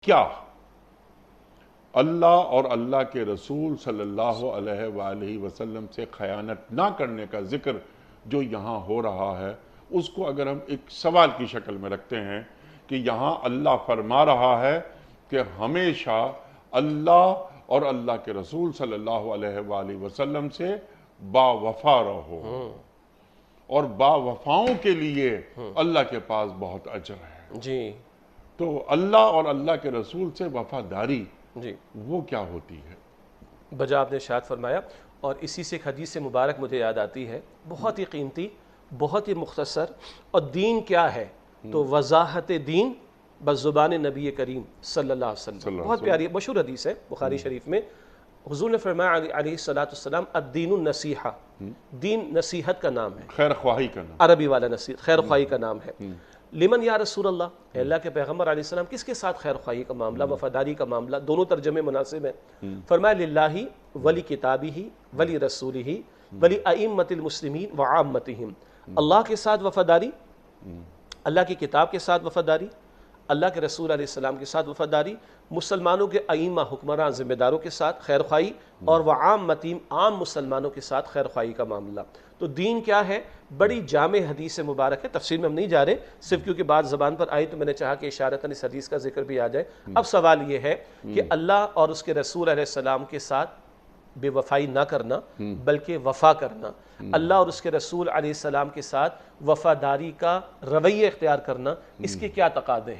کیا اللہ اور اللہ کے رسول صلی اللہ علیہ وآلہ وسلم سے خیانت نہ کرنے کا ذکر جو یہاں ہو رہا ہے، اس کو اگر ہم ایک سوال کی شکل میں رکھتے ہیں کہ یہاں اللہ فرما رہا ہے کہ ہمیشہ اللہ اور اللہ کے رسول صلی اللہ علیہ وآلہ وسلم سے با وفا رہو، اور با وفاؤں کے لیے اللہ کے پاس بہت اجر ہے۔ جی تو اللہ اور اللہ کے رسول سے وفاداری جی وہ کیا ہوتی ہے؟ بجا آپ نے ارشاد فرمایا، اور اسی سے ایک حدیث مبارک مجھے یاد آتی ہے، بہت ہی قیمتی، بہت ہی مختصر۔ اور دین کیا ہے؟ تو وضاحت دین بزبان نبی کریم صلی اللہ علیہ وسلم۔ بہت پیاری مشہور حدیث ہے بخاری شریف میں، حضور نے فرمایا علیہ السلام الدین النصیحہ، دین نصیحت کا نام ہے، خیر خواہی کا نام، عربی والا نصیحت، خیر خواہی کا نام ہے۔ لمن یا رسول اللہ، اے اللہ کے پیغمبر علیہ السلام، کس کے ساتھ خیر خواہی کا معاملہ، وفاداری کا معاملہ؟ دونوں ترجمے مناسب ہیں۔ فرمایا للہ ولی کتابہ ولی رسولہ ولی ائمۃ المسلمین وعامتہم، اللہ کے ساتھ وفاداری، اللہ کی کتاب کے ساتھ وفاداری، اللہ کے رسول علیہ السلام کے ساتھ وفاداری، مسلمانوں کے ائمہ حکمراں ذمہ داروں کے ساتھ خیر خواہی، اور وعامتہم عام مسلمانوں کے ساتھ خیر خواہی کا معاملہ۔ تو دین کیا ہے؟ بڑی جامع حدیث مبارک ہے، تفسیر میں ہم نہیں جا رہے، صرف کیونکہ بات زبان پر آئی تو میں نے چاہا کہ اشارتاً اس حدیث کا ذکر بھی آ جائے۔ اب سوال یہ ہے کہ اللہ اور اس کے رسول علیہ السلام کے ساتھ بے وفائی نہ کرنا بلکہ وفا کرنا، اللہ اور اس کے رسول علیہ السلام کے ساتھ وفاداری کا رویہ اختیار کرنا، اس کے کیا تقاضے ہیں؟